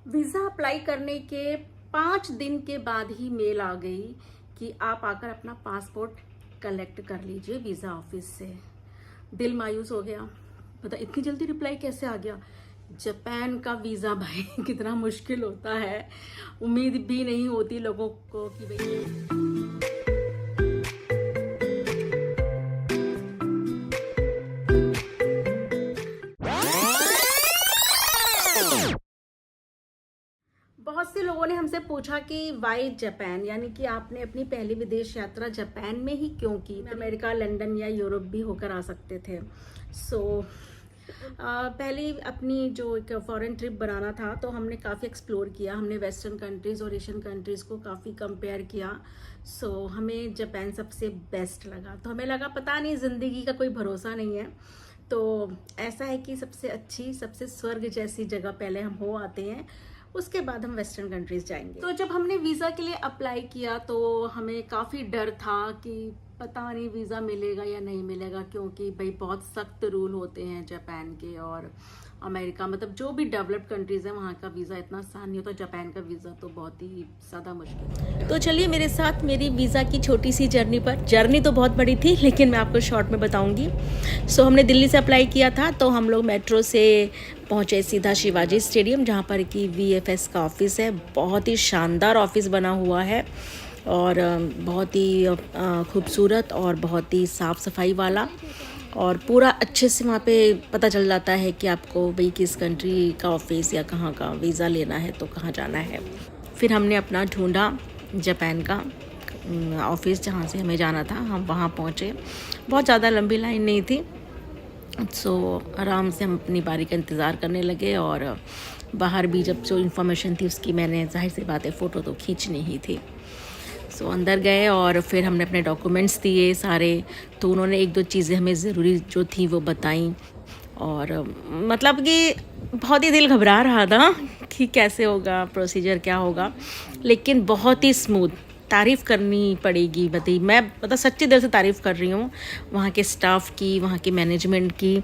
Visa apply करने के 5 दिन के बाद ही मेल आ गई कि आप आकर अपना पासपोर्ट कलेक्ट कर लीजिए वीज़ा ऑफिस से। दिल मायूस हो गया। पता इतनी जल्दी रिप्लाई कैसे आ गया। जापान का वीज़ा भाई कितना मुश्किल होता है। उम्मीद भी नहीं होती लोगों को कि भाई बहुत से लोगों ने हमसे पूछा कि वाई जापान, यानी कि आपने अपनी पहली विदेश यात्रा जापान में ही क्यों की। अमेरिका, लंदन या यूरोप भी होकर आ सकते थे। पहली अपनी जो एक फॉरेन ट्रिप बनाना था तो हमने काफ़ी एक्सप्लोर किया। हमने वेस्टर्न कंट्रीज़ और एशियन कंट्रीज़ को काफ़ी कंपेयर किया। हमें जापान सबसे बेस्ट लगा। तो हमें लगा पता नहीं, ज़िंदगी का कोई भरोसा नहीं है, तो ऐसा है कि सबसे अच्छी, सबसे स्वर्ग जैसी जगह पहले हम हो आते हैं, उसके बाद हम वेस्टर्न कंट्रीज जाएंगे। तो जब हमने वीज़ा के लिए अप्लाई किया तो हमें काफ़ी डर था कि पता नहीं वीज़ा मिलेगा या नहीं मिलेगा, क्योंकि भाई बहुत सख्त रूल होते हैं जापान के। और अमेरिका, मतलब जो भी डेवलप्ड कंट्रीज़ हैं वहाँ का वीज़ा इतना आसान नहीं होता। जापान का वीज़ा तो बहुत ही ज़्यादा मुश्किल है। तो चलिए मेरे साथ मेरी वीज़ा की छोटी सी जर्नी पर। जर्नी तो बहुत बड़ी थी लेकिन मैं आपको शॉर्ट में बताऊंगी। हमने दिल्ली से अप्लाई किया था, तो हम लोग मेट्रो से पहुंचे सीधा शिवाजी स्टेडियम, जहां पर कि वीएफएस का ऑफिस है। बहुत ही शानदार ऑफिस बना हुआ है और बहुत ही खूबसूरत और बहुत ही साफ़ सफाई वाला, और पूरा अच्छे से वहाँ पे पता चल जाता है कि आपको भाई किस कंट्री का ऑफिस या कहाँ का वीज़ा लेना है तो कहाँ जाना है। फिर हमने अपना ढूंढा जापान का ऑफिस जहाँ से हमें जाना था। हम वहाँ पहुँचे, बहुत ज़्यादा लंबी लाइन नहीं थी। आराम से हम अपनी बारी का इंतज़ार करने लगे। और बाहर भी जब जो इन्फॉर्मेशन थी उसकी मैंने जाहिर सी बात है फ़ोटो तो खींचनी ही थी। अंदर गए और फिर हमने अपने डॉक्यूमेंट्स दिए सारे। तो उन्होंने एक दो चीज़ें हमें ज़रूरी जो थी वो बताई। और मतलब कि बहुत ही दिल घबरा रहा था कि कैसे होगा, प्रोसीजर क्या होगा, लेकिन बहुत ही स्मूथ। तारीफ़ करनी पड़ेगी, बताइए, मैं मतलब सच्चे दिल से तारीफ़ कर रही हूँ वहाँ के स्टाफ की, वहाँ के मैनेजमेंट की,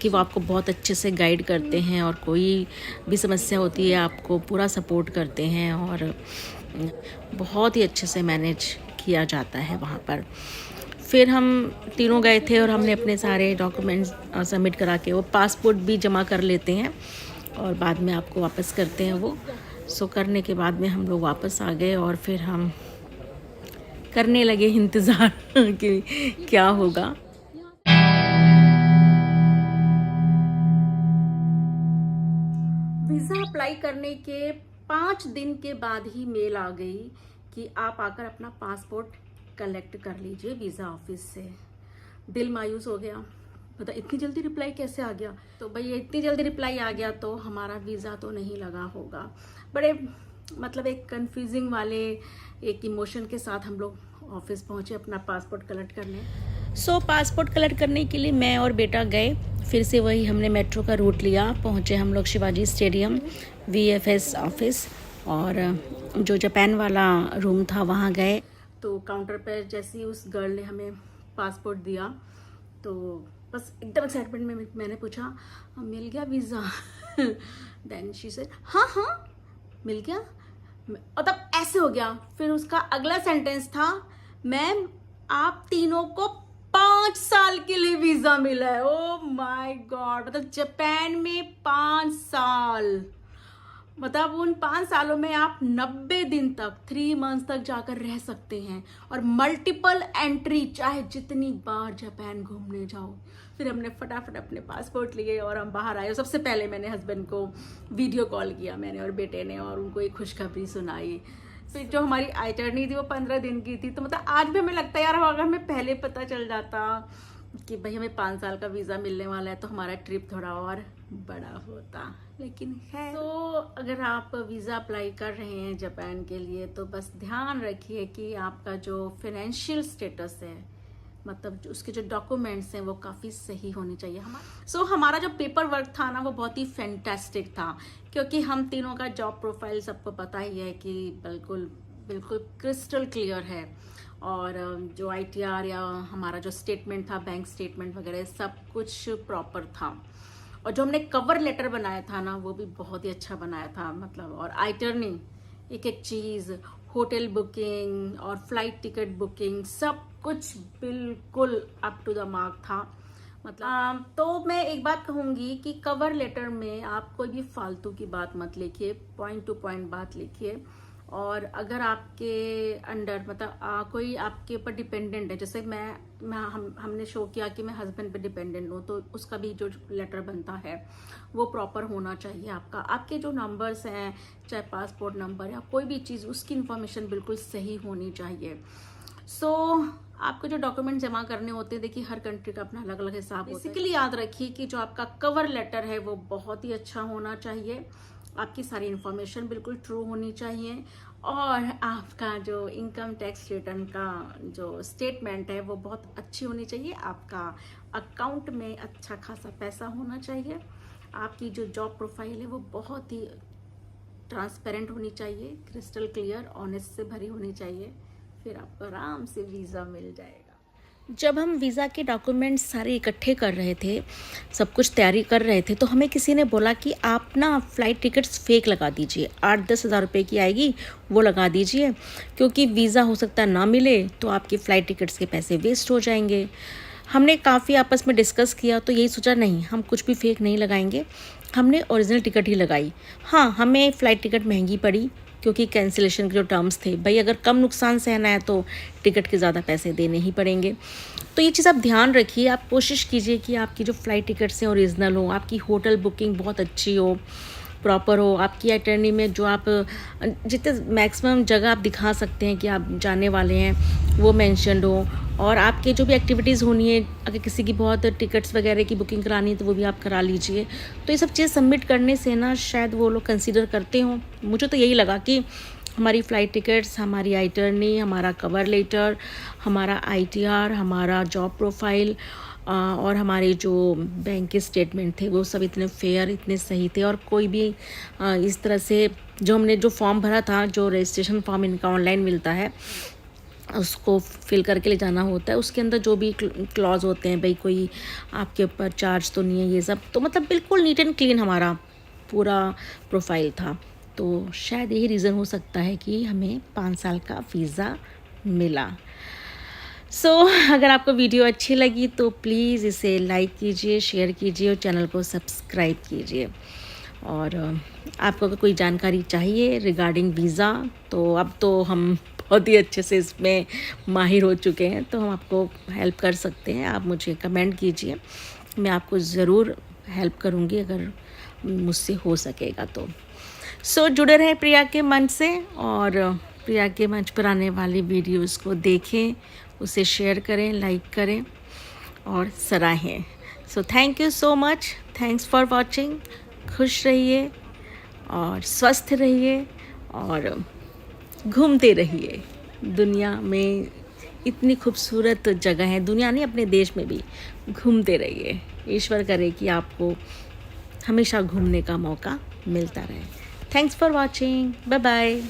कि वो आपको बहुत अच्छे से गाइड करते हैं और कोई भी समस्या होती है आपको पूरा सपोर्ट करते हैं। और बहुत ही अच्छे से मैनेज किया जाता है वहाँ पर। फिर हम तीनों गए थे और हमने अपने सारे डॉक्यूमेंट्स सबमिट करा के, वो पासपोर्ट भी जमा कर लेते हैं और बाद में आपको वापस करते हैं वो। करने के बाद में हम लोग वापस आ गए और फिर हम करने लगे इंतज़ार कि क्या होगा। वीज़ा अप्लाई करने के 5 दिन के बाद ही मेल आ गई कि आप आकर अपना पासपोर्ट कलेक्ट कर लीजिए वीज़ा ऑफिस से। दिल मायूस हो गया। पता इतनी जल्दी रिप्लाई कैसे आ गया। तो भाई इतनी जल्दी रिप्लाई आ गया तो हमारा वीज़ा तो नहीं लगा होगा। बड़े मतलब एक कंफ्यूजिंग वाले एक इमोशन के साथ हम लोग ऑफिस पहुंचे अपना पासपोर्ट कलेक्ट करने। पासपोर्ट कलेक्ट करने के लिए मैं और बेटा गए। फिर से वही हमने मेट्रो का रूट लिया, पहुँचे हम लोग शिवाजी स्टेडियम, वीएफएस ऑफिस, और जो जापान वाला रूम था वहाँ गए। तो काउंटर पर जैसे ही उस गर्ल ने हमें पासपोर्ट दिया तो बस एकदम एक्साइटमेंट में मैंने पूछा, मिल गया वीज़ा? देन शी सेड हाँ हाँ मिल गया। और तब ऐसे हो गया। फिर उसका अगला सेंटेंस था, मैम आप तीनों को 5 साल के लिए वीज़ा मिला है। ओ माय गॉड, मतलब जापान में 5 साल, मतलब उन 5 सालों में आप 90 दिन तक, 3 मंथ्स तक जाकर रह सकते हैं और मल्टीपल एंट्री, चाहे जितनी बार जापान घूमने जाओ। फिर हमने फटाफट अपने पासपोर्ट लिए और हम बाहर आए। सबसे पहले मैंने हस्बैंड को वीडियो कॉल किया, मैंने और बेटे ने, और उनको एक खुशखबरी सुनाई। फिर जो हमारी आइटरनी थी वो 15 दिन की थी। तो मतलब आज भी हमें लगता है यार, अगर हमें पहले पता चल जाता कि भाई हमें 5 साल का वीज़ा मिलने वाला है तो हमारा ट्रिप थोड़ा और बड़ा होता। लेकिन है तो अगर आप वीज़ा अप्लाई कर रहे हैं जापान के लिए तो बस ध्यान रखिए कि आपका जो फाइनेंशियल स्टेटस है, मतलब उसके जो डॉक्यूमेंट्स हैं वो काफ़ी सही होने चाहिए। हमारा जो पेपर वर्क था ना वो बहुत ही फैंटास्टिक था, क्योंकि हम तीनों का जॉब प्रोफाइल सबको पता ही है कि बिल्कुल बिल्कुल क्रिस्टल क्लियर है। और जो आईटीआर या हमारा जो स्टेटमेंट था, बैंक स्टेटमेंट वगैरह, सब कुछ प्रॉपर था। और जो हमने कवर लेटर बनाया था ना, वो भी बहुत ही अच्छा बनाया था, मतलब। और आइटर्नी, एक एक चीज़, होटल बुकिंग और फ्लाइट टिकट बुकिंग, सब कुछ बिल्कुल अप टू द मार्क था, मतलब। तो मैं एक बात कहूँगी कि कवर लेटर में आप कोई भी फालतू की बात मत लिखिए, पॉइंट टू पॉइंट बात लिखिए। और अगर आपके अंडर, मतलब कोई आपके ऊपर डिपेंडेंट है, जैसे हमने शो किया कि मैं हस्बैंड पे डिपेंडेंट हूँ, तो उसका भी जो लेटर बनता है वो प्रॉपर होना चाहिए। आपके जो नंबर्स हैं, चाहे पासपोर्ट नंबर या कोई भी चीज़, उसकी इन्फॉर्मेशन बिल्कुल सही होनी चाहिए। सो आपको जो डॉक्यूमेंट जमा करने होते हैं, देखिए हर कंट्री का अपना अलग अलग हिसाब होता है। बेसिकली याद रखिए कि जो आपका कवर लेटर है वो बहुत ही अच्छा होना चाहिए, आपकी सारी इन्फॉर्मेशन बिल्कुल ट्रू होनी चाहिए, और आपका जो इनकम टैक्स रिटर्न का जो स्टेटमेंट है वो बहुत अच्छी होनी चाहिए, आपका अकाउंट में अच्छा खासा पैसा होना चाहिए, आपकी जो जॉब प्रोफाइल है वो बहुत ही ट्रांसपेरेंट होनी चाहिए, क्रिस्टल क्लियर, ऑनेस्ट से भरी होनी चाहिए, फिर आपको आराम से वीज़ा मिल जाएगा। जब हम वीज़ा के डॉक्यूमेंट्स सारे इकट्ठे कर रहे थे, सब कुछ तैयारी कर रहे थे, तो हमें किसी ने बोला कि आप ना फ़्लाइट टिकट्स फेक लगा दीजिए, 8-10 हज़ार रुपये की आएगी वो लगा दीजिए, क्योंकि वीज़ा हो सकता है ना मिले तो आपकी फ़्लाइट टिकट्स के पैसे वेस्ट हो जाएंगे। हमने काफ़ी आपस में डिस्कस किया, तो यही सोचा नहीं, हम कुछ भी फेक नहीं लगाएंगे, हमने ओरिजिनल टिकट ही लगाई। हाँ, हमें फ़्लाइट टिकट महंगी पड़ी, क्योंकि कैंसिलेशन के जो टर्म्स थे, भाई अगर कम नुकसान सहना है तो टिकट के ज़्यादा पैसे देने ही पड़ेंगे। तो ये चीज़ आप ध्यान रखिए, आप कोशिश कीजिए कि आपकी जो फ़्लाइट टिकट्स हैं ओरिजिनल हो, आपकी होटल बुकिंग बहुत अच्छी हो, प्रॉपर हो, आपकी आइटरनी में जो आप जितने मैक्सिमम जगह आप दिखा सकते हैं कि आप जाने वाले हैं वो मेंशन्ड हो, और आपके जो भी एक्टिविटीज़ होनी है, अगर किसी की बहुत टिकट्स वगैरह की बुकिंग करानी है तो वो भी आप करा लीजिए। तो ये सब चीज़ सबमिट करने से ना शायद वो लोग कंसीडर करते हों। मुझे तो यही लगा कि हमारी फ़्लाइट टिकट्स, हमारी आइटरनी, हमारा कवर लेटर, हमारा ITR, हमारा जॉब प्रोफाइल और हमारे जो बैंक के स्टेटमेंट थे वो सब इतने फेयर, इतने सही थे, और कोई भी इस तरह से जो हमने जो फॉर्म भरा था, जो रजिस्ट्रेशन फॉर्म इनका ऑनलाइन मिलता है, उसको फिल करके ले जाना होता है, उसके अंदर जो भी क्लॉज होते हैं, भाई कोई आपके ऊपर चार्ज तो नहीं है, ये सब, तो मतलब बिल्कुल नीट एंड क्लीन हमारा पूरा प्रोफाइल था। तो शायद यही रीज़न हो सकता है कि हमें 5 साल का वीज़ा मिला। सो अगर आपको वीडियो अच्छी लगी तो प्लीज़ इसे लाइक कीजिए, शेयर कीजिए और चैनल को सब्सक्राइब कीजिए। और आपको अगर कोई जानकारी चाहिए रिगार्डिंग वीज़ा, तो अब तो हम बहुत ही अच्छे से इसमें माहिर हो चुके हैं, तो हम आपको हेल्प कर सकते हैं। आप मुझे कमेंट कीजिए, मैं आपको ज़रूर हेल्प करूँगी अगर मुझसे हो सकेगा तो। सो जुड़े रहें प्रिया के मंच से, और प्रिया के मंच पर आने वाली वीडियोस को देखें, उसे शेयर करें, लाइक करें और सराहें। So thank you so much, thanks for watching. खुश रहिए और स्वस्थ रहिए और घूमते रहिए। दुनिया में इतनी खूबसूरत जगह है, दुनिया नहीं अपने देश में भी, घूमते रहिए। ईश्वर करे कि आपको हमेशा घूमने का मौका मिलता रहे। Thanks for watching, bye bye.